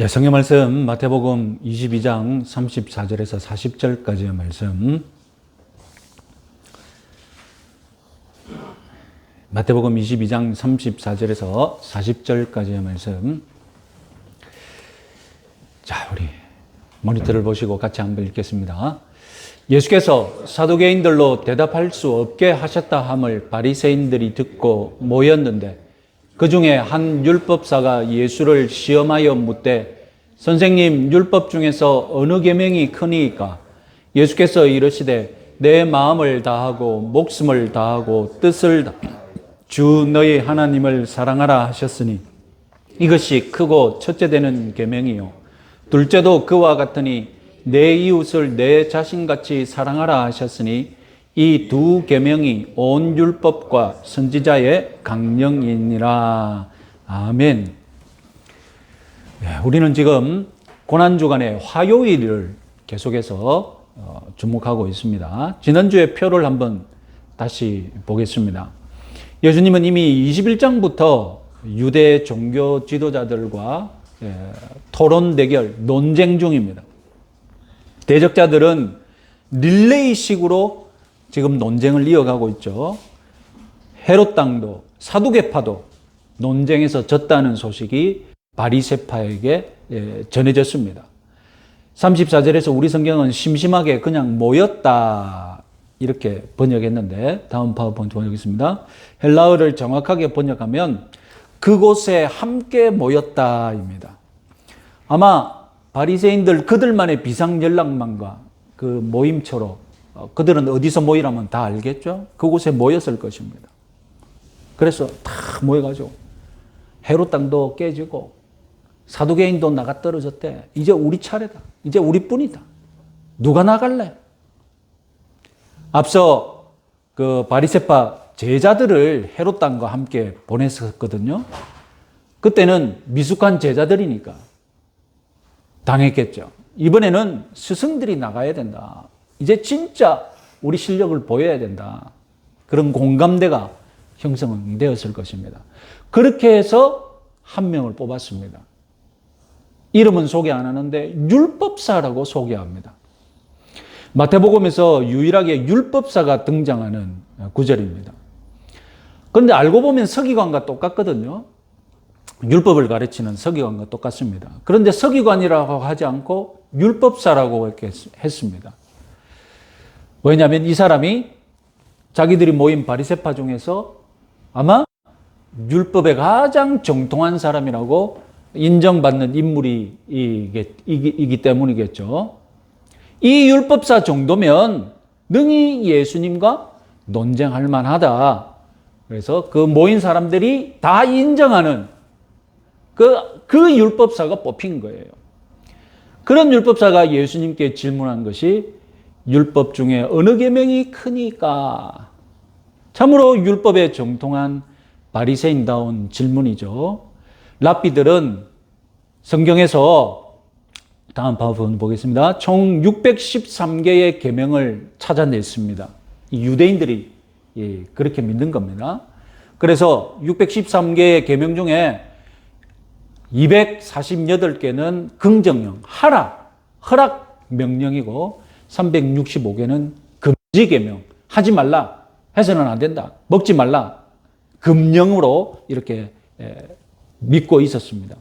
성경 말씀 마태복음 22장 34절에서 40절까지의 말씀. 마태복음 22장 34절에서 40절까지의 말씀. 자, 우리 모니터를 보시고 같이 한번 읽겠습니다. 예수께서 사두개인들로 대답할 수 없게 하셨다 함을 바리새인들이 듣고 모였는데 그 중에 한 율법사가 예수를 시험하여 묻되 선생님, 율법 중에서 어느 계명이 크니이까? 예수께서 이르시되 내 마음을 다하고 목숨을 다하고 뜻을 주 너희 하나님을 사랑하라 하셨으니 이것이 크고 첫째 되는 계명이요 둘째도 그와 같으니 내 이웃을 내 자신같이 사랑하라 하셨으니 이 두 계명이 온 율법과 선지자의 강령이니라. 아멘. 우리는 지금 고난주간의 화요일을 계속해서 주목하고 있습니다. 지난주의 표를 한번 다시 보겠습니다. 예수님은 이미 21장부터 유대 종교 지도자들과 토론 대결, 논쟁 중입니다. 대적자들은 릴레이식으로 지금 논쟁을 이어가고 있죠. 헤롯 당도 사두개파도 논쟁에서 졌다는 소식이 바리새파에게 전해졌습니다. 34절에서 우리 성경은 심심하게 그냥 모였다 이렇게 번역했는데 다음 파워포인트 번역했습니다. 헬라어를 정확하게 번역하면 그곳에 함께 모였다입니다. 아마 바리새인들 그들만의 비상연락망과 그 모임처로 그들은 어디서 모이라면 다 알겠죠? 그곳에 모였을 것입니다. 그래서 다 모여가지고 헤롯 당도 깨지고 사두개인도 나가 떨어졌대. 이제 우리 차례다. 이제 우리뿐이다. 누가 나갈래? 앞서 그 바리새파 제자들을 헤롯 당과 함께 보냈었거든요. 그때는 미숙한 제자들이니까 당했겠죠. 이번에는 스승들이 나가야 된다. 이제 진짜 우리 실력을 보여야 된다. 그런 공감대가 형성되었을 것입니다. 그렇게 해서 한 명을 뽑았습니다. 이름은 소개 안 하는데 율법사라고 소개합니다. 마태복음에서 유일하게 율법사가 등장하는 구절입니다. 그런데 알고 보면 서기관과 똑같거든요. 율법을 가르치는 서기관과 똑같습니다. 그런데 서기관이라고 하지 않고 율법사라고 이렇게 했습니다. 왜냐하면 이 사람이 자기들이 모인 바리새파 중에서 아마 율법에 가장 정통한 사람이라고 인정받는 인물이기 때문이겠죠. 이 율법사 정도면 능히 예수님과 논쟁할 만하다. 그래서 그 모인 사람들이 다 인정하는 그 율법사가 뽑힌 거예요. 그런 율법사가 예수님께 질문한 것이 율법 중에 어느 계명이 크니까? 참으로 율법에 정통한 바리새인다운 질문이죠. 랍비들은 성경에서 다음 파워포인트 보겠습니다. 총 613개의 계명을 찾아냈습니다. 유대인들이 그렇게 믿는 겁니다. 그래서 613개의 계명 중에 248개는 긍정형, 허락 명령이고 365개는 금지 계명, 하지 말라, 해서는 안 된다, 먹지 말라, 금령으로 이렇게 믿고 있었습니다.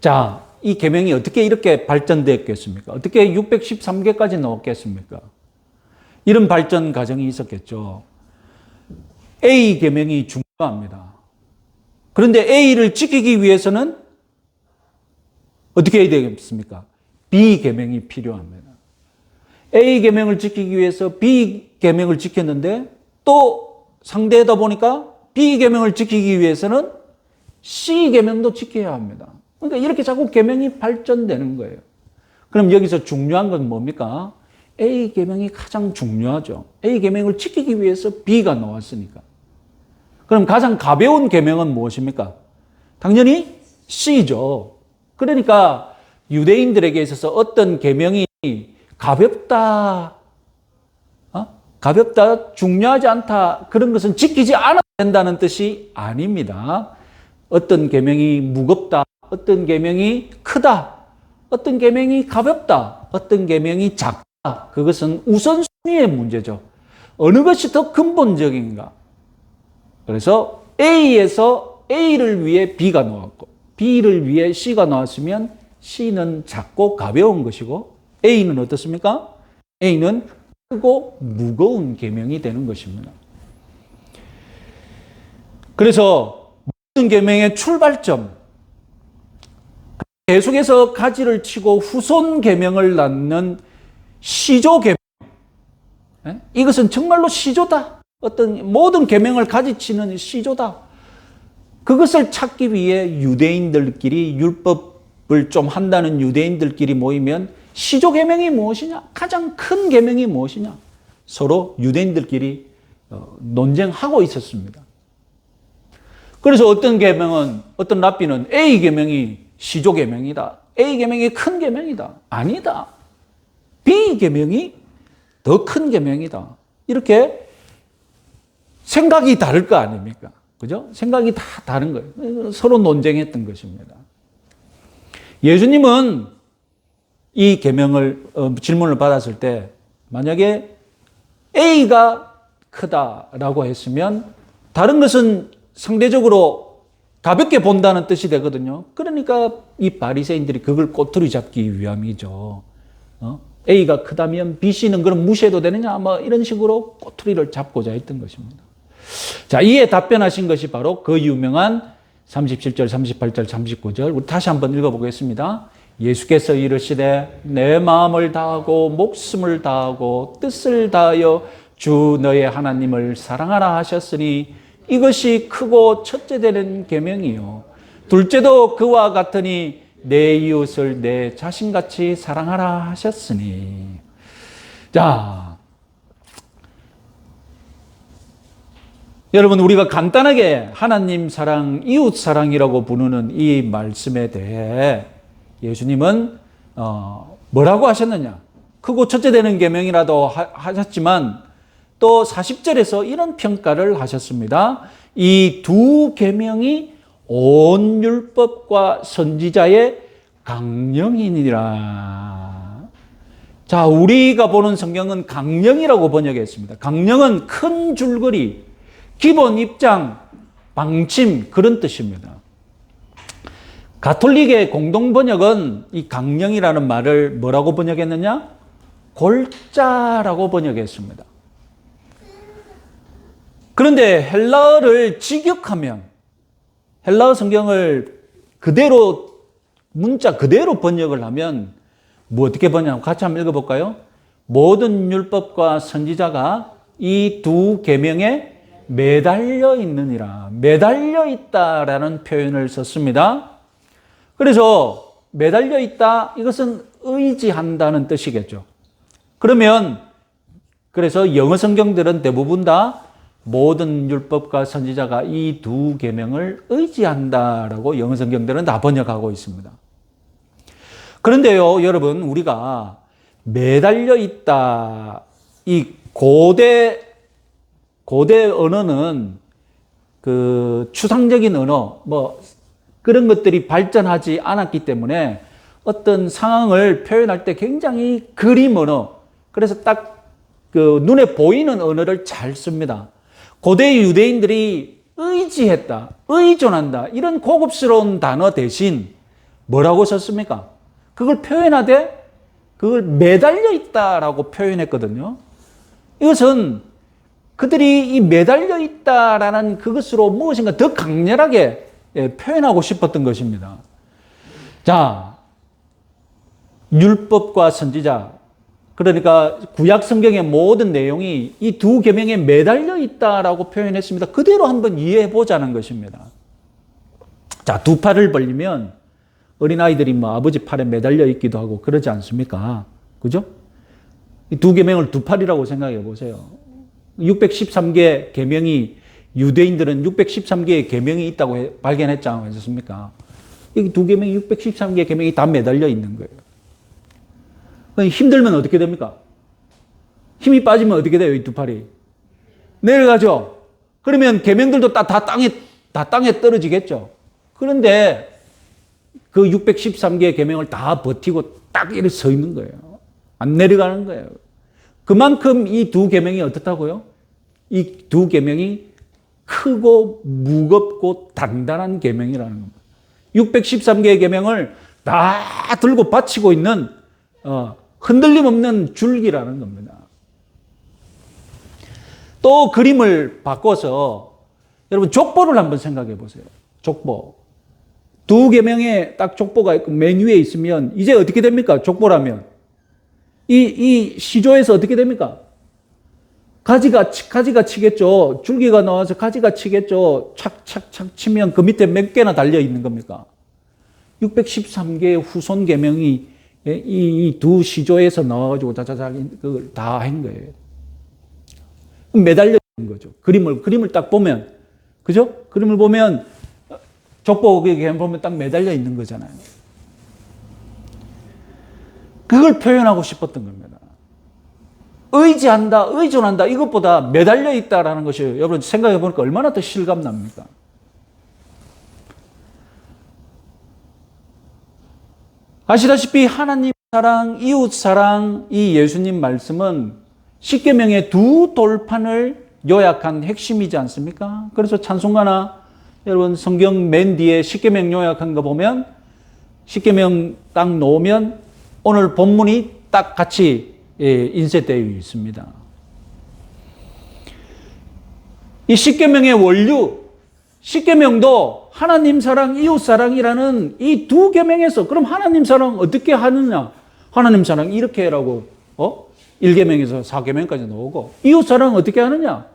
자, 이 계명이 어떻게 이렇게 발전됐겠습니까? 어떻게 613개까지 나왔겠습니까? 이런 발전 과정이 있었겠죠. A 계명이 중요합니다. 그런데 A를 지키기 위해서는 어떻게 해야 되겠습니까? B 계명이 필요합니다. A 계명을 지키기 위해서 B 계명을 지켰는데 또 상대하다 보니까 B 계명을 지키기 위해서는 C 계명도 지켜야 합니다. 그러니까 이렇게 자꾸 계명이 발전되는 거예요. 그럼 여기서 중요한 건 뭡니까? A 계명이 가장 중요하죠. A 계명을 지키기 위해서 B가 나왔으니까. 그럼 가장 가벼운 계명은 무엇입니까? 당연히 C죠. 그러니까 유대인들에게 있어서 어떤 계명이 가볍다, 중요하지 않다, 그런 것은 지키지 않아도 된다는 뜻이 아닙니다. 어떤 계명이 무겁다, 어떤 계명이 크다, 어떤 계명이 가볍다, 어떤 계명이 작다. 그것은 우선순위의 문제죠. 어느 것이 더 근본적인가? 그래서 A에서 A를 위해 B가 나왔고 B를 위해 C가 나왔으면 C는 작고 가벼운 것이고 A는 어떻습니까? A는 크고 무거운 계명이 되는 것입니다. 그래서 모든 계명의 출발점, 계속해서 가지를 치고 후손 계명을 낳는 시조 계명, 이것은 정말로 시조다. 어떤 모든 계명을 가지치는 시조다. 그것을 찾기 위해 유대인들끼리 율법을 좀 한다는 유대인들끼리 모이면 시조 계명이 무엇이냐? 가장 큰 계명이 무엇이냐? 서로 유대인들끼리 논쟁하고 있었습니다. 그래서 어떤 계명은, 어떤 랍비는 A 계명이 시조 계명이다. A 계명이 큰 계명이다. 아니다. B 계명이 더 큰 계명이다. 이렇게 생각이 다를 거 아닙니까? 그죠? 생각이 다 다른 거예요. 서로 논쟁했던 것입니다. 예수님은 이 계명을 질문을 받았을 때 만약에 A가 크다라고 했으면 다른 것은 상대적으로 가볍게 본다는 뜻이 되거든요. 그러니까 이 바리새인들이 그걸 꼬투리 잡기 위함이죠. A가 크다면 BC는 그럼 무시해도 되느냐? 뭐 이런 식으로 꼬투리를 잡고자 했던 것입니다. 자, 이에 답변하신 것이 바로 그 유명한 37절, 38절, 39절. 우리 다시 한번 읽어보겠습니다. 예수께서 이르시되 내 마음을 다하고 목숨을 다하고 뜻을 다하여 주 너의 하나님을 사랑하라 하셨으니 이것이 크고 첫째 되는 계명이요. 둘째도 그와 같으니 내 이웃을 내 자신같이 사랑하라 하셨으니. 자, 여러분 우리가 간단하게 하나님 사랑, 이웃 사랑이라고 부르는 이 말씀에 대해 예수님은 뭐라고 하셨느냐? 크고 첫째 되는 계명이라도 하셨지만 또 40절에서 이런 평가를 하셨습니다. 이 두 계명이 온 율법과 선지자의 강령이니라. 자, 우리가 보는 성경은 강령이라고 번역했습니다. 강령은 큰 줄거리, 기본 입장, 방침 그런 뜻입니다. 가톨릭의 공동 번역은 이 강령이라는 말을 뭐라고 번역했느냐? 골자라고 번역했습니다. 그런데 헬라어를 직역하면 헬라어 성경을 그대로 문자 그대로 번역을 하면 뭐 어떻게 번역하고 같이 한번 읽어볼까요? 모든 율법과 선지자가 이 두 계명에 매달려 있느니라. 매달려 있다라는 표현을 썼습니다. 그래서 매달려 있다, 이것은 의지한다는 뜻이겠죠. 그러면 그래서 영어 성경들은 대부분 다 모든 율법과 선지자가 이 두 계명을 의지한다라고 영어 성경들은 다 번역하고 있습니다. 그런데요, 여러분, 우리가 매달려 있다, 이 고대 언어는 그 추상적인 언어, 뭐 그런 것들이 발전하지 않았기 때문에 어떤 상황을 표현할 때 굉장히 그림 언어, 그래서 딱 그 눈에 보이는 언어를 잘 씁니다. 고대 유대인들이 의지했다, 의존한다, 이런 고급스러운 단어 대신 뭐라고 썼습니까? 그걸 표현하되 그걸 매달려 있다라고 표현했거든요. 이것은 그들이 이 매달려 있다라는 그것으로 무엇인가 더 강렬하게 표현하고 싶었던 것입니다. 자, 율법과 선지자, 그러니까 구약 성경의 모든 내용이 이 두 계명에 매달려 있다라고 표현했습니다. 그대로 한번 이해해 보자는 것입니다. 자, 두 팔을 벌리면 어린아이들이 뭐 아버지 팔에 매달려 있기도 하고 그러지 않습니까? 그죠? 이 두 계명을 두 팔이라고 생각해 보세요. 613개 계명이, 유대인들은 613개의 계명이 있다고 발견했지 않습니까? 이 두 계명이 613개 계명이 다 매달려 있는 거예요. 힘들면 어떻게 됩니까? 힘이 빠지면 어떻게 돼요? 이 두 팔이 내려가죠. 그러면 계명들도 다 땅에 떨어지겠죠. 그런데 그 613개의 계명을 다 버티고 딱 이렇게 서 있는 거예요. 안 내려가는 거예요. 그만큼 이 두 계명이 어떻다고요? 이 두 계명이 크고 무겁고 단단한 계명이라는 겁니다. 613개의 계명을 다 들고 바치고 있는 흔들림 없는 줄기라는 겁니다. 또 그림을 바꿔서 여러분 족보를 한번 생각해 보세요. 족보. 두 계명에 딱 족보가 있고 맨 위에 있으면 이제 어떻게 됩니까? 족보라면. 이 시조에서 어떻게 됩니까? 가지가 치겠죠. 줄기가 나와서 가지가 치겠죠. 착착착 치면 그 밑에 몇 개나 달려 있는 겁니까? 613개의 후손 계명이 이 두 시조에서 나와가지고 자자자 그걸 다 한 거예요. 매달려 있는 거죠. 그림을 딱 보면, 그죠? 그림을 보면 족보 보면 딱 매달려 있는 거잖아요. 그걸 표현하고 싶었던 겁니다. 의지한다, 의존한다, 이것보다 매달려 있다라는 것이 여러분 생각해 보니까 얼마나 더 실감납니까? 아시다시피 하나님 사랑, 이웃 사랑, 이 예수님 말씀은 십계명의 두 돌판을 요약한 핵심이지 않습니까? 그래서 찬송가나 여러분 성경 맨 뒤에 십계명 요약한 거 보면 십계명 딱 놓으면 오늘 본문이 딱 같이 인쇄되어 있습니다. 이 십계명의 원류, 십계명도 하나님 사랑, 이웃 사랑이라는 이 두 계명에서 그럼 하나님 사랑 어떻게 하느냐? 하나님 사랑 이렇게 해라고 1계명에서 4계명까지 나오고 이웃 사랑 어떻게 하느냐?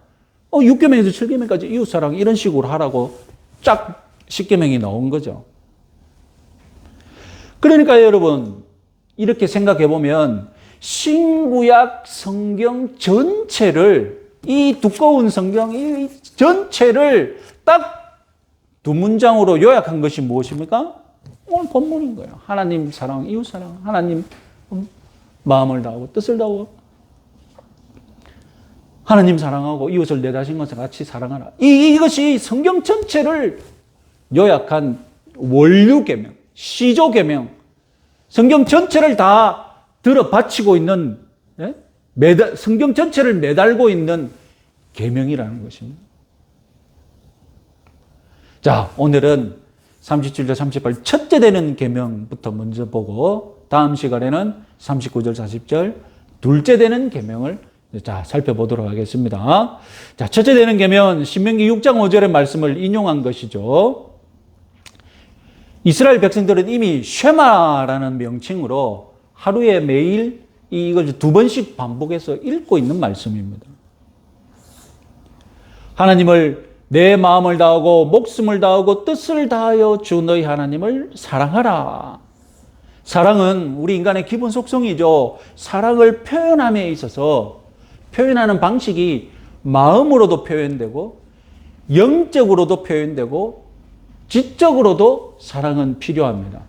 6계명에서 7계명까지 이웃 사랑 이런 식으로 하라고 쫙 십계명이 나온 거죠. 그러니까 여러분 이렇게 생각해 보면 신구약 성경 전체를 이 두꺼운 성경 이 전체를 딱 두 문장으로 요약한 것이 무엇입니까? 오늘 본문인 거예요. 하나님 사랑, 이웃 사랑, 하나님 마음을 다하고 뜻을 다하고 하나님 사랑하고 이웃을 내 자신 것과 같이 사랑하라. 이것이 성경 전체를 요약한 원류 계명, 시조 계명, 성경 전체를 다 들어 바치고 있는 성경 전체를 매달고 있는 계명이라는 것입니다. 자, 오늘은 37절 38 첫째 되는 계명부터 먼저 보고 다음 시간에는 39절 40절 둘째 되는 계명을 자, 살펴보도록 하겠습니다. 자, 첫째 되는 계명은 신명기 6장 5절의 말씀을 인용한 것이죠. 이스라엘 백성들은 이미 쉐마라는 명칭으로 하루에 매일 이걸 두 번씩 반복해서 읽고 있는 말씀입니다. 하나님을 내 마음을 다하고 목숨을 다하고 뜻을 다하여 주 너희 하나님을 사랑하라. 사랑은 우리 인간의 기본 속성이죠. 사랑을 표현함에 있어서 표현하는 방식이 마음으로도 표현되고 영적으로도 표현되고 지적으로도 사랑은 필요합니다.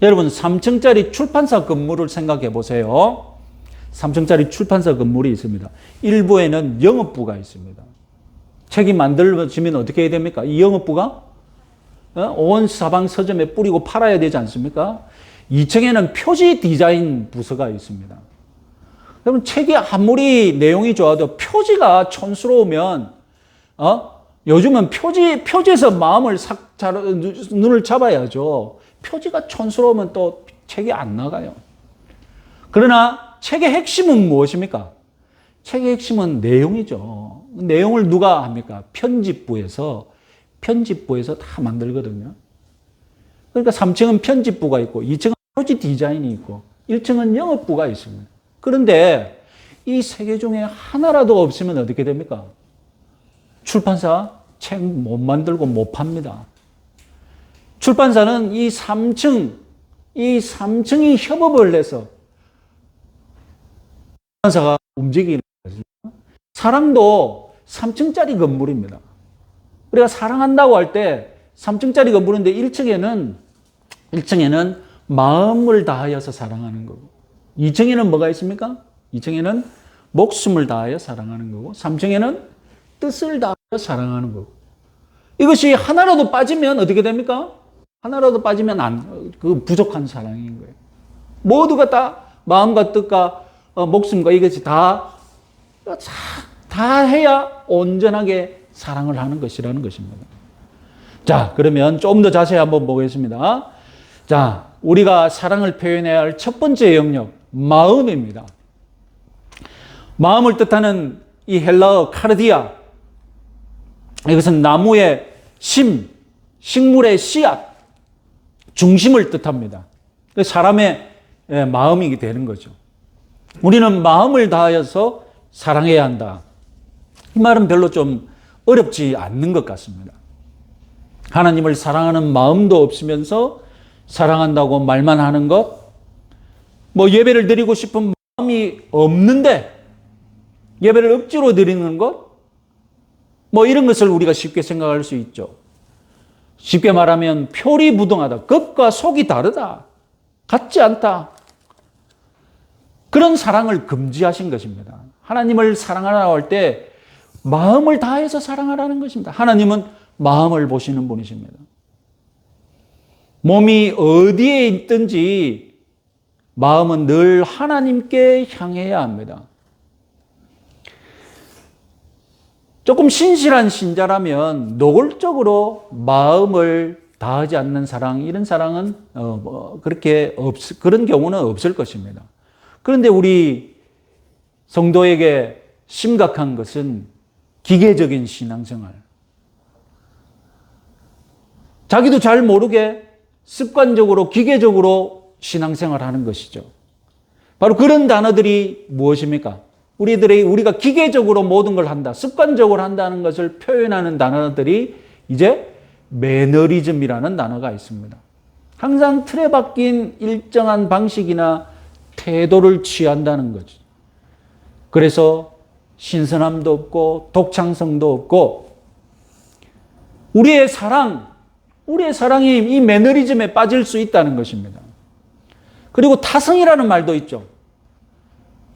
여러분 3층짜리 출판사 건물을 생각해 보세요. 3층짜리 출판사 건물이 있습니다. 일부에는 영업부가 있습니다. 책이 만들어지면 어떻게 해야 됩니까? 이 영업부가 온 사방 서점에 뿌리고 팔아야 되지 않습니까? 2층에는 표지 디자인 부서가 있습니다. 그러면 책이 아무리 내용이 좋아도 표지가 촌스러우면 요즘은 표지에서 마음을 눈을 잡아야죠. 표지가 촌스러우면 또 책이 안 나가요. 그러나 책의 핵심은 무엇입니까? 책의 핵심은 내용이죠. 내용을 누가 합니까? 편집부에서 다 만들거든요. 그러니까 3층은 편집부가 있고 2층은 표지 디자인이 있고 1층은 영업부가 있습니다. 그런데 이 세 개 중에 하나라도 없으면 어떻게 됩니까? 출판사 책 못 만들고 못 팝니다. 출판사는 이 3층이 협업을 해서 출판사가 움직이는 거죠. 사랑도 3층짜리 건물입니다. 우리가 사랑한다고 할 때 3층짜리 건물인데 1층에는 마음을 다하여서 사랑하는 거고 2층에는 뭐가 있습니까? 2층에는 목숨을 다하여 사랑하는 거고 3층에는 뜻을 다하여 사랑하는 거고 이것이 하나라도 빠지면 어떻게 됩니까? 하나라도 빠지면 그 부족한 사랑인 거예요. 모두가 다 마음과 뜻과 목숨과 이것이 다 해야 온전하게 사랑을 하는 것이라는 것입니다. 자, 그러면 좀 더 자세히 한번 보겠습니다. 자, 우리가 사랑을 표현해야 할 첫 번째 영역, 마음입니다. 마음을 뜻하는 이 헬라어 카르디아, 이것은 나무의 식물의 씨앗, 중심을 뜻합니다. 사람의 마음이 되는 거죠. 우리는 마음을 다하여서 사랑해야 한다. 이 말은 별로 좀 어렵지 않는 것 같습니다. 하나님을 사랑하는 마음도 없으면서 사랑한다고 말만 하는 것, 예배를 드리고 싶은 마음이 없는데 예배를 억지로 드리는 것, 이런 것을 우리가 쉽게 생각할 수 있죠. 쉽게 말하면 표리부동하다, 겉과 속이 다르다, 같지 않다. 그런 사랑을 금지하신 것입니다. 하나님을 사랑하라고 할 때 마음을 다해서 사랑하라는 것입니다. 하나님은 마음을 보시는 분이십니다. 몸이 어디에 있든지 마음은 늘 하나님께 향해야 합니다. 조금 신실한 신자라면 노골적으로 마음을 다하지 않는 사랑, 이런 사랑은 그런 경우는 없을 것입니다. 그런데 우리 성도에게 심각한 것은 기계적인 신앙생활. 자기도 잘 모르게 습관적으로 기계적으로 신앙생활 하는 것이죠. 바로 그런 단어들이 무엇입니까? 우리가 기계적으로 모든 걸 한다, 습관적으로 한다는 것을 표현하는 단어들이 이제 매너리즘이라는 단어가 있습니다. 항상 틀에 박힌 일정한 방식이나 태도를 취한다는 거죠. 그래서 신선함도 없고 독창성도 없고 우리의 사랑이 이 매너리즘에 빠질 수 있다는 것입니다. 그리고 타성이라는 말도 있죠.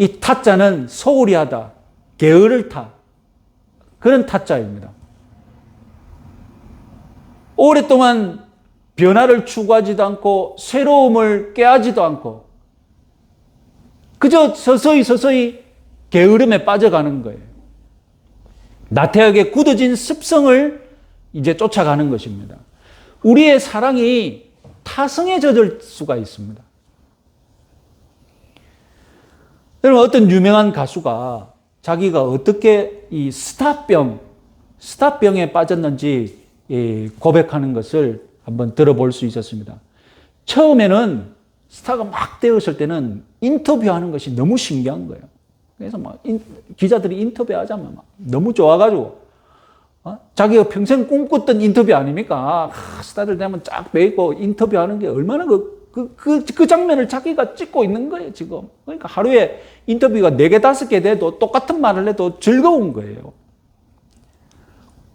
이 타자는 소홀히 하다, 게으를 타, 그런 타자입니다. 오랫동안 변화를 추구하지도 않고 새로움을 꾀하지도 않고 그저 서서히 게으름에 빠져가는 거예요. 나태하게 굳어진 습성을 이제 쫓아가는 것입니다. 우리의 사랑이 타성에 젖을 수가 있습니다. 여러분, 어떤 유명한 가수가 자기가 어떻게 이 스타병에 빠졌는지 고백하는 것을 한번 들어볼 수 있었습니다. 처음에는 스타가 막 되었을 때는 인터뷰하는 것이 너무 신기한 거예요. 그래서 기자들이 인터뷰하자면 너무 좋아가지고, 자기가 평생 꿈꿨던 인터뷰 아닙니까? 스타들 되면 쫙 매이고 인터뷰하는 게 얼마나 그 장면을 자기가 찍고 있는 거예요, 지금. 그러니까 하루에 인터뷰가 4개, 5개 돼도 똑같은 말을 해도 즐거운 거예요.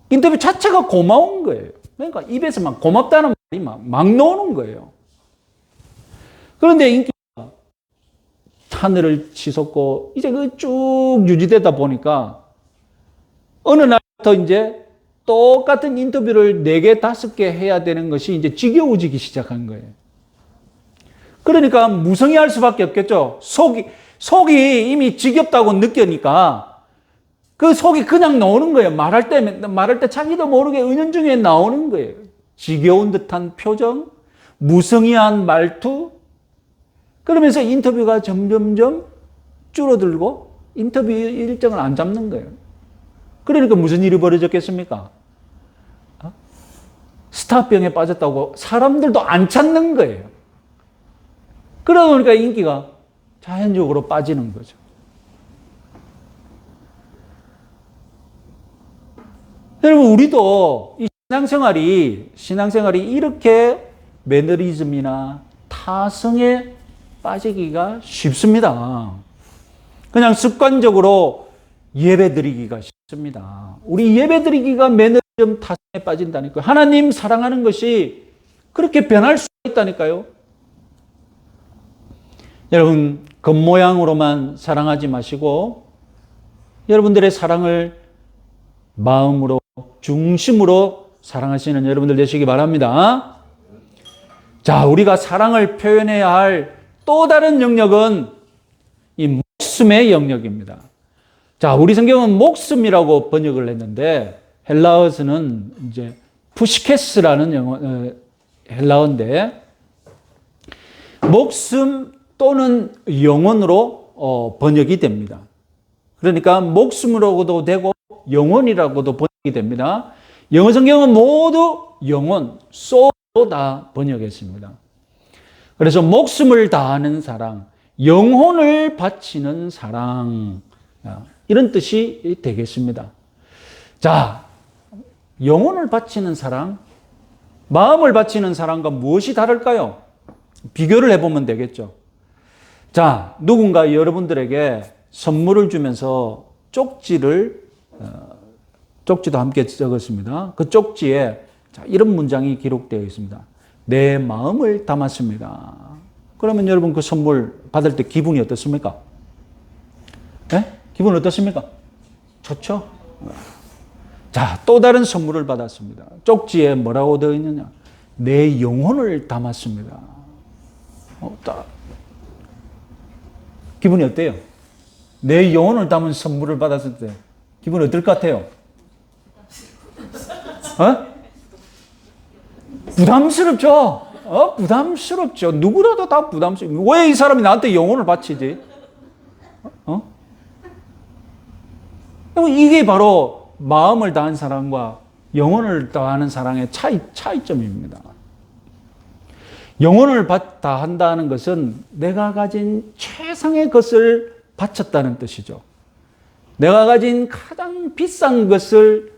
인터뷰 자체가 고마운 거예요. 그러니까 입에서 막 고맙다는 말이 막 나오는 거예요. 그런데 인기가 하늘을 치솟고 이제 쭉 유지되다 보니까 어느 날부터 이제 똑같은 인터뷰를 4개, 5개 해야 되는 것이 이제 지겨워지기 시작한 거예요. 그러니까 무성의할 수밖에 없겠죠. 속이 이미 지겹다고 느끼니까 그 속이 그냥 나오는 거예요. 말할 때 자기도 모르게 은연중에 나오는 거예요. 지겨운 듯한 표정, 무성의한 말투. 그러면서 인터뷰가 점점점 줄어들고 인터뷰 일정을 안 잡는 거예요. 그러니까 무슨 일이 벌어졌겠습니까? 스타병에 빠졌다고 사람들도 안 찾는 거예요. 그러다 보니까 인기가 자연적으로 빠지는 거죠. 여러분, 우리도 이 신앙생활이 이렇게 매너리즘이나 타성에 빠지기가 쉽습니다. 그냥 습관적으로 예배드리기가 쉽습니다. 우리 예배드리기가 매너리즘 타성에 빠진다니까요. 하나님 사랑하는 것이 그렇게 변할 수가 있다니까요. 여러분, 겉모양으로만 사랑하지 마시고 여러분들의 사랑을 마음으로, 중심으로 사랑하시는 여러분들 되시기 바랍니다. 자, 우리가 사랑을 표현해야 할 또 다른 영역은 이 목숨의 영역입니다. 자, 우리 성경은 목숨이라고 번역을 했는데 헬라어에서는 이제 푸시케스라는 헬라어인데 목숨 또는 영혼으로 번역이 됩니다. 그러니까 목숨으로도 되고 영혼이라고도 번역이 됩니다. 영어 성경은 모두 영혼, 소울로 다 번역했습니다. 그래서 목숨을 다하는 사랑, 영혼을 바치는 사랑, 이런 뜻이 되겠습니다. 자, 영혼을 바치는 사랑, 마음을 바치는 사랑과 무엇이 다를까요? 비교를 해보면 되겠죠. 자, 누군가 여러분들에게 선물을 주면서 쪽지도 함께 적었습니다. 그 쪽지에 이런 문장이 기록되어 있습니다. 내 마음을 담았습니다. 그러면 여러분 그 선물 받을 때 기분이 어떻습니까? 네? 기분 어떻습니까? 좋죠? 자, 또 다른 선물을 받았습니다. 쪽지에 뭐라고 되어 있느냐? 내 영혼을 담았습니다. 기분이 어때요? 내 영혼을 담은 선물을 받았을 때 기분이 어떨 것 같아요? 부담스럽죠? 부담스럽죠. 누구라도 다 부담스럽죠. 왜 이 사람이 나한테 영혼을 바치지? 이게 바로 마음을 다한 사랑과 영혼을 다하는 사랑의 차이점입니다. 영혼을 다한다는 것은 내가 가진 최상의 것을 바쳤다는 뜻이죠. 내가 가진 가장 비싼 것을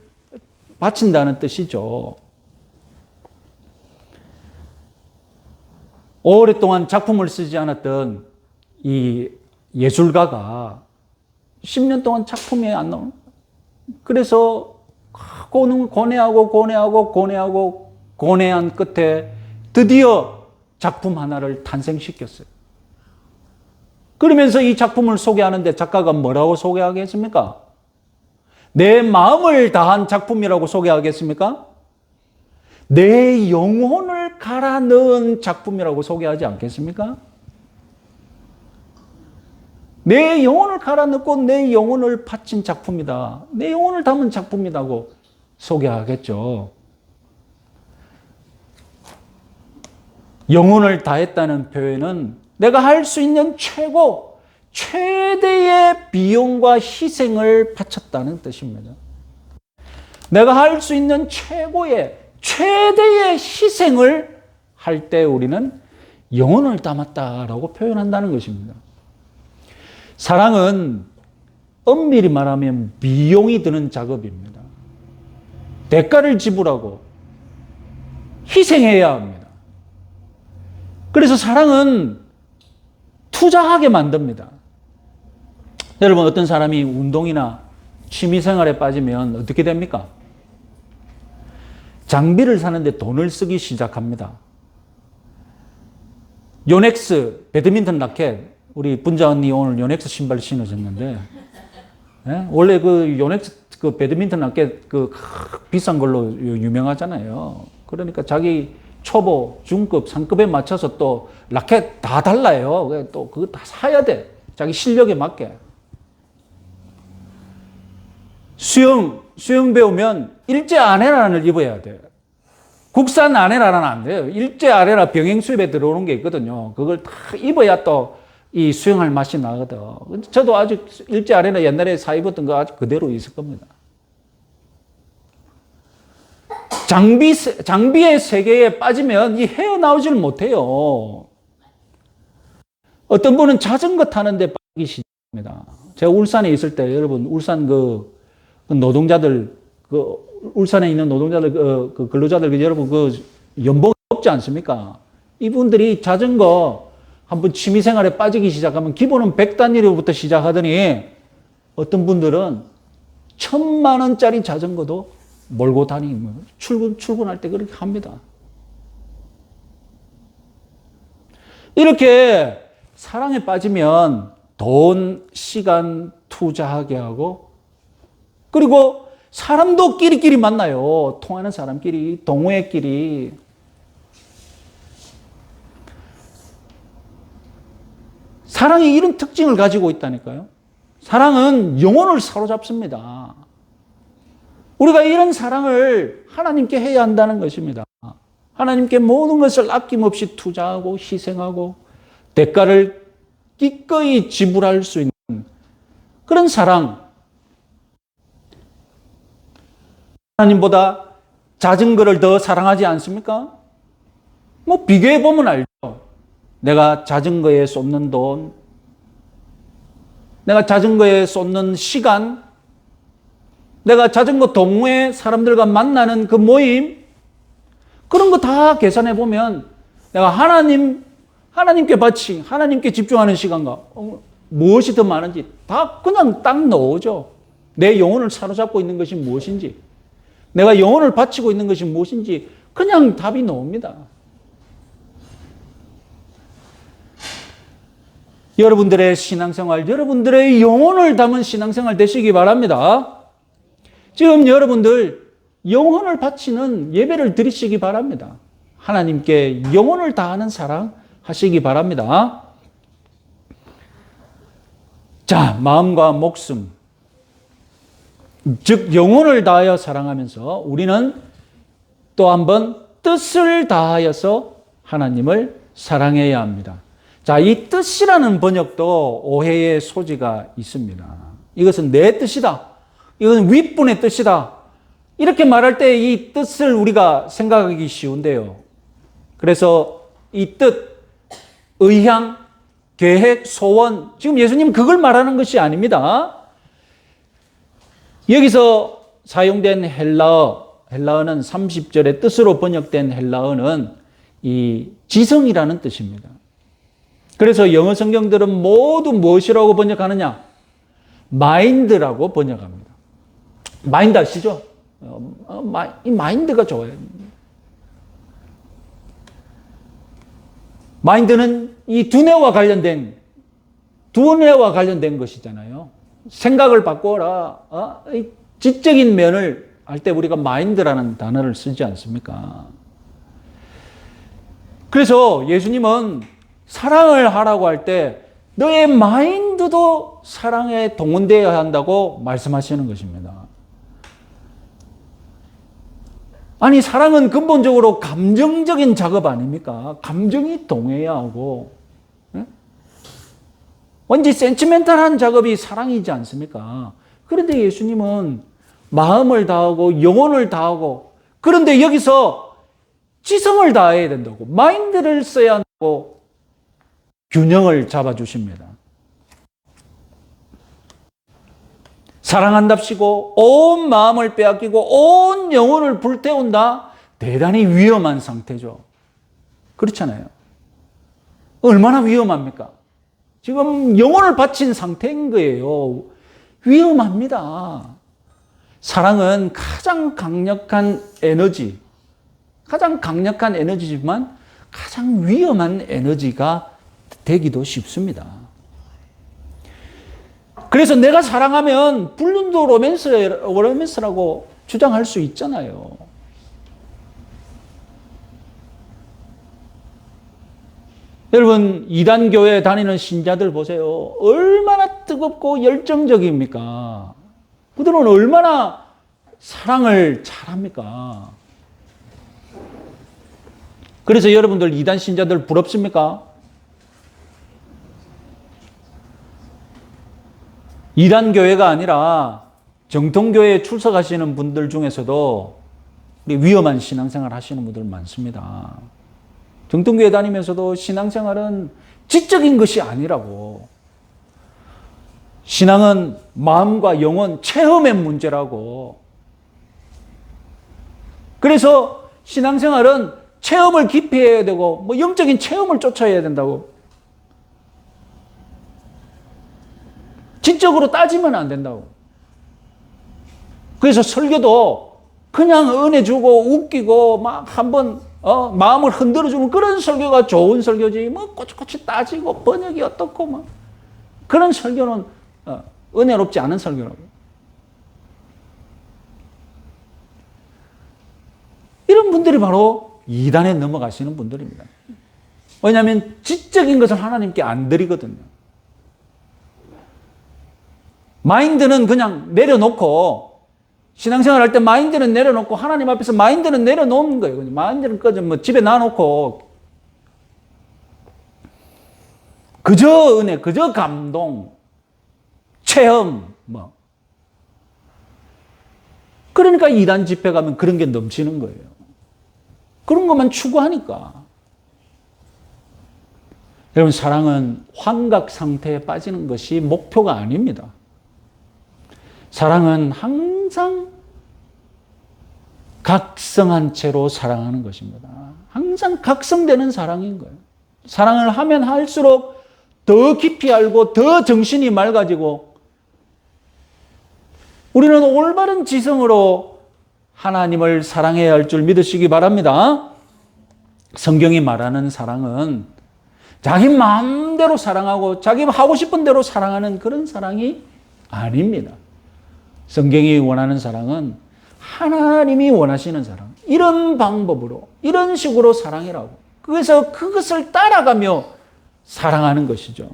바친다는 뜻이죠. 오랫동안 작품을 쓰지 않았던 이 예술가가 10년 동안 작품이 안 나오는, 그래서 고뇌한 끝에 드디어 작품 하나를 탄생시켰어요. 그러면서 이 작품을 소개하는데 작가가 뭐라고 소개하겠습니까? 내 마음을 다한 작품이라고 소개하겠습니까? 내 영혼을 갈아 넣은 작품이라고 소개하지 않겠습니까? 내 영혼을 갈아 넣고 내 영혼을 바친 작품이다. 내 영혼을 담은 작품이라고 소개하겠죠. 영혼을 다했다는 표현은 내가 할 수 있는 최대의 비용과 희생을 바쳤다는 뜻입니다. 내가 할 수 있는 최대의 희생을 할 때 우리는 영혼을 담았다라고 표현한다는 것입니다. 사랑은 엄밀히 말하면 비용이 드는 작업입니다. 대가를 지불하고 희생해야 합니다. 그래서 사랑은 투자하게 만듭니다. 여러분, 어떤 사람이 운동이나 취미생활에 빠지면 어떻게 됩니까? 장비를 사는데 돈을 쓰기 시작합니다. 요넥스 배드민턴 라켓, 우리 분자 언니 오늘 요넥스 신발 신어줬는데, 예? 원래 그 요넥스 그 배드민턴 라켓 비싼 걸로 유명하잖아요. 그러니까 자기 초보, 중급, 상급에 맞춰서 또 라켓 다 달라요. 또 그거 다 사야 돼. 자기 실력에 맞게. 수영 배우면 일제 아내란을 입어야 돼. 국산 아내란은 안 돼요. 일제 아내라 병행 수입에 들어오는 게 있거든요. 그걸 다 입어야 또 이 수영할 맛이 나거든. 저도 아직 일제 아내라 옛날에 사 입었던 거 아직 그대로 있을 겁니다. 장비의 세계에 빠지면 이 헤어나오질 못해요. 어떤 분은 자전거 타는데 빠지기 시작합니다. 제가 울산에 있을 때 여러분 울산 그 노동자들 울산에 있는 노동자들 그 근로자들 여러분 그 연봉 높지 않습니까? 이분들이 자전거 한번 취미생활에 빠지기 시작하면 기본은 100단위로부터 시작하더니 어떤 분들은 1,000만 원짜리 자전거도 몰고 다니면 출근할 때 그렇게 합니다. 이렇게 사랑에 빠지면 돈, 시간 투자하게 하고 그리고 사람도 끼리끼리 만나요. 통하는 사람끼리, 동호회끼리. 사랑이 이런 특징을 가지고 있다니까요. 사랑은 영혼을 사로잡습니다. 우리가 이런 사랑을 하나님께 해야 한다는 것입니다. 하나님께 모든 것을 아낌없이 투자하고 희생하고 대가를 기꺼이 지불할 수 있는 그런 사랑. 하나님보다 작은 거를 더 사랑하지 않습니까? 뭐 비교해 보면 알죠. 내가 자전거에 쏟는 돈, 내가 자전거에 쏟는 시간, 내가 자전거 동호회 사람들과 만나는 그 모임, 그런 거 다 계산해 보면 내가 하나님께 바치, 하나님께 집중하는 시간과 무엇이 더 많은지 다 그냥 딱 넣어오죠. 내 영혼을 사로잡고 있는 것이 무엇인지, 내가 영혼을 바치고 있는 것이 무엇인지 그냥 답이 나옵니다. 여러분들의 신앙생활, 여러분들의 영혼을 담은 신앙생활 되시기 바랍니다. 지금 여러분들 영혼을 바치는 예배를 드리시기 바랍니다. 하나님께 영혼을 다하는 사랑 하시기 바랍니다. 자, 마음과 목숨, 즉 영혼을 다하여 사랑하면서 우리는 또 한번 뜻을 다하여서 하나님을 사랑해야 합니다. 자, 이 뜻이라는 번역도 오해의 소지가 있습니다. 이것은 내 뜻이다. 이것은 윗분의 뜻이다. 이렇게 말할 때 이 뜻을 우리가 생각하기 쉬운데요. 그래서 이 뜻, 의향, 계획, 소원, 지금 예수님 그걸 말하는 것이 아닙니다. 여기서 사용된 헬라어는 30절의 뜻으로 번역된 헬라어는 이 지성이라는 뜻입니다. 그래서 영어 성경들은 모두 무엇이라고 번역하느냐? 마인드라고 번역합니다. 마인드 아시죠? 이 마인드가 좋아요. 마인드는 이 두뇌와 관련된 것이잖아요. 생각을 바꿔라. 지적인 면을 할 때 우리가 마인드라는 단어를 쓰지 않습니까? 그래서 예수님은 사랑을 하라고 할 때 너의 마인드도 사랑에 동원되어야 한다고 말씀하시는 것입니다. 아니, 사랑은 근본적으로 감정적인 작업 아닙니까? 감정이 동해야 하고, 완전히 센티멘탈한 작업이 사랑이지 않습니까? 그런데 예수님은 마음을 다하고 영혼을 다하고, 그런데 여기서 지성을 다해야 된다고, 마인드를 써야 한다고 균형을 잡아주십니다. 사랑한답시고 온 마음을 빼앗기고 온 영혼을 불태운다? 대단히 위험한 상태죠. 그렇잖아요. 얼마나 위험합니까? 지금 영혼을 바친 상태인 거예요. 위험합니다. 사랑은 가장 강력한 에너지지만 가장 위험한 에너지가 되기도 쉽습니다. 그래서 내가 사랑하면 불륜도 로맨스라고 주장할 수 있잖아요. 여러분, 이단교회 다니는 신자들 보세요. 얼마나 뜨겁고 열정적입니까? 그들은 얼마나 사랑을 잘합니까? 그래서 여러분들 이단 신자들 부럽습니까? 이단 교회가 아니라 정통교회에 출석하시는 분들 중에서도 위험한 신앙생활 하시는 분들 많습니다. 정통교회 다니면서도 신앙생활은 지적인 것이 아니라고. 신앙은 마음과 영혼, 체험의 문제라고. 그래서 신앙생활은 체험을 깊이 해야 되고, 영적인 체험을 쫓아야 된다고. 지적으로 따지면 안 된다고. 그래서 설교도 그냥 은혜 주고 웃기고 막 한번 마음을 흔들어주는 그런 설교가 좋은 설교지, 꼬치꼬치 따지고 번역이 어떻고 그런 설교는 은혜롭지 않은 설교라고. 이런 분들이 바로 이단에 넘어가시는 분들입니다. 왜냐하면 지적인 것을 하나님께 안 드리거든요. 마인드는 그냥 내려놓고, 신앙생활 할 때 마인드는 내려놓고, 하나님 앞에서 마인드는 내려놓는 거예요. 마인드는 그저 뭐 집에 놔놓고, 그저 은혜, 그저 감동, 체험, 뭐. 그러니까 이단 집회 가면 그런 게 넘치는 거예요. 그런 것만 추구하니까. 여러분, 사랑은 환각 상태에 빠지는 것이 목표가 아닙니다. 사랑은 항상 각성한 채로 사랑하는 것입니다. 항상 각성되는 사랑인 거예요. 사랑을 하면 할수록 더 깊이 알고 더 정신이 맑아지고 우리는 올바른 지성으로 하나님을 사랑해야 할 줄 믿으시기 바랍니다. 성경이 말하는 사랑은 자기 마음대로 사랑하고 자기 하고 싶은 대로 사랑하는 그런 사랑이 아닙니다. 성경이 원하는 사랑은 하나님이 원하시는 사랑. 이런 방법으로, 이런 식으로 사랑이라고. 그래서 그것을 따라가며 사랑하는 것이죠.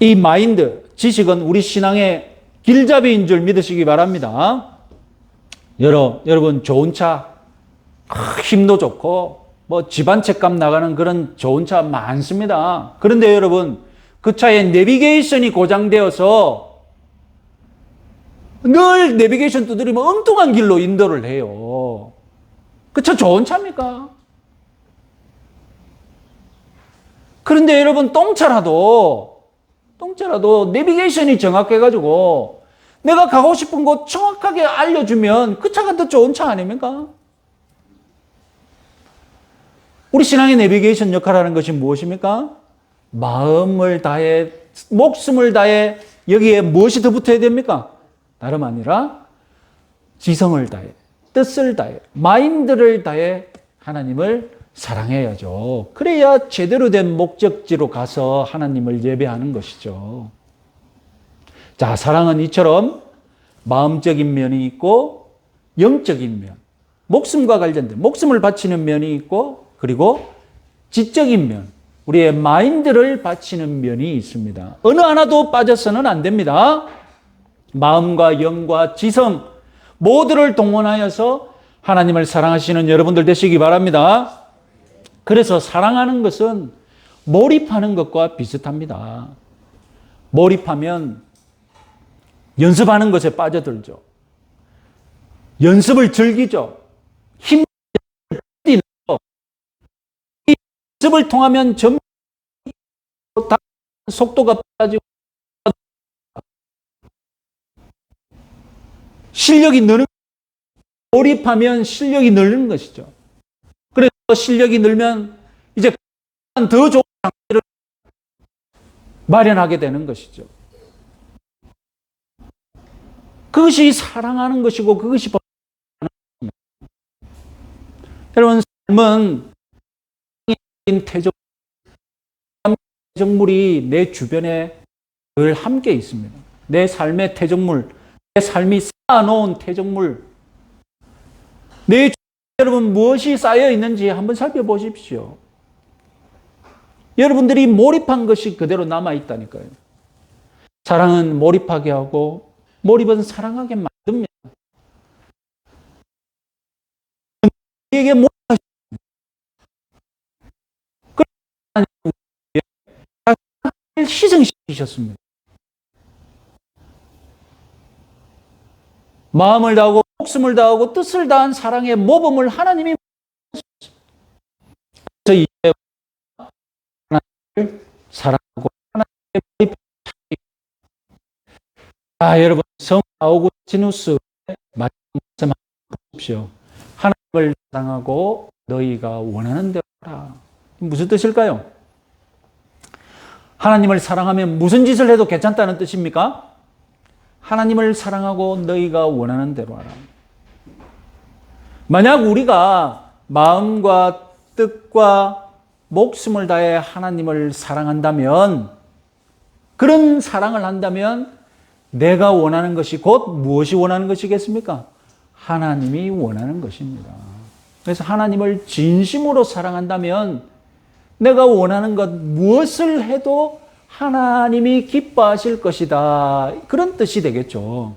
이 마인드, 지식은 우리 신앙의 길잡이인 줄 믿으시기 바랍니다. 여러분, 좋은 차, 힘도 좋고, 뭐 집안 책값 나가는 그런 좋은 차 많습니다. 그런데 여러분, 그 차에 내비게이션이 고장되어서 늘 내비게이션 두드리면 엉뚱한 길로 인도를 해요. 그 차 좋은 차입니까? 그런데 여러분, 똥차라도 내비게이션이 정확해가지고 내가 가고 싶은 곳 정확하게 알려주면 그 차가 더 좋은 차 아닙니까? 우리 신앙의 내비게이션 역할하는 것이 무엇입니까? 마음을 다해, 목숨을 다해, 여기에 무엇이 더 붙어야 됩니까? 다름 아니라 지성을 다해, 뜻을 다해, 마인드를 다해 하나님을 사랑해야죠. 그래야 제대로 된 목적지로 가서 하나님을 예배하는 것이죠. 자, 사랑은 이처럼 마음적인 면이 있고 영적인 면, 목숨과 관련된 목숨을 바치는 면이 있고 그리고 지적인 면, 우리의 마인드를 바치는 면이 있습니다. 어느 하나도 빠져서는 안 됩니다. 마음과 영과 지성 모두를 동원하여서 하나님을 사랑하시는 여러분들 되시기 바랍니다. 그래서 사랑하는 것은 몰입하는 것과 비슷합니다. 몰입하면 연습하는 것에 빠져들죠. 연습을 즐기죠. 힘 연습을 통하면 점점 속도가 빠지고 실력이 느는, 몰입하면 실력이 늘는 것이죠. 그래서 실력이 늘면 이제 더 좋은 장비를 마련하게 되는 것이죠. 그것이 사랑하는 것이고 그것이 여러분, 삶은 태적물이 내 주변에 늘 함께 있습니다. 내 삶의 태적물, 내 삶이 쌓아놓은 태적물, 내 주변에 여러분 무엇이 쌓여 있는지 한번 살펴보십시오. 여러분들이 몰입한 것이 그대로 남아있다니까요. 사랑은 몰입하게 하고 몰입은 사랑하게 만듭니다. 우리에게 희생시키셨습니다. 마음을 다하고 목숨을 다하고 뜻을 다한 사랑의 모범을 하나님이 그래서 이제 하나님을 사랑하고 하나님의 몰입. 여러분, 성 아우구스티누스의 말씀 보십시오. 하나님을 사랑하고 너희가 원하는 대로 하라. 무슨 뜻일까요? 하나님을 사랑하면 무슨 짓을 해도 괜찮다는 뜻입니까? 하나님을 사랑하고 너희가 원하는 대로 하라. 만약 우리가 마음과 뜻과 목숨을 다해 하나님을 사랑한다면, 그런 사랑을 한다면 내가 원하는 것이 곧 무엇이 원하는 것이겠습니까? 하나님이 원하는 것입니다. 그래서 하나님을 진심으로 사랑한다면 내가 원하는 것 무엇을 해도 하나님이 기뻐하실 것이다. 그런 뜻이 되겠죠.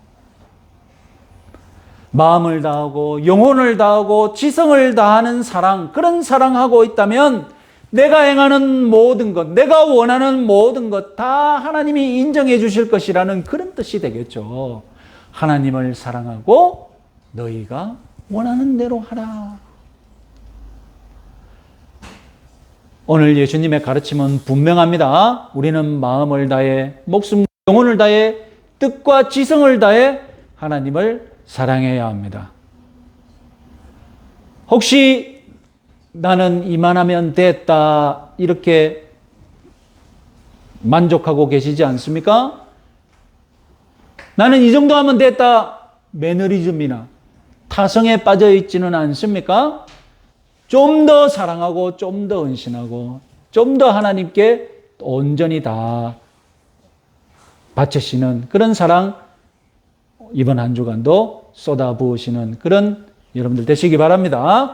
마음을 다하고 영혼을 다하고 지성을 다하는 사랑, 그런 사랑하고 있다면 내가 행하는 모든 것, 내가 원하는 모든 것 다 하나님이 인정해 주실 것이라는 그런 뜻이 되겠죠. 하나님을 사랑하고 너희가 원하는 대로 하라. 오늘 예수님의 가르침은 분명합니다. 우리는 마음을 다해, 목숨, 영혼을 다해, 뜻과 지성을 다해 하나님을 사랑해야 합니다. 혹시 나는 이만하면 됐다 이렇게 만족하고 계시지 않습니까? 나는 이 정도 하면 됐다 매너리즘이나 타성에 빠져 있지는 않습니까? 좀 더 사랑하고 좀 더 헌신하고 좀 더 하나님께 온전히 다 바치시는 그런 사랑 이번 한 주간도 쏟아부으시는 그런 여러분들 되시기 바랍니다.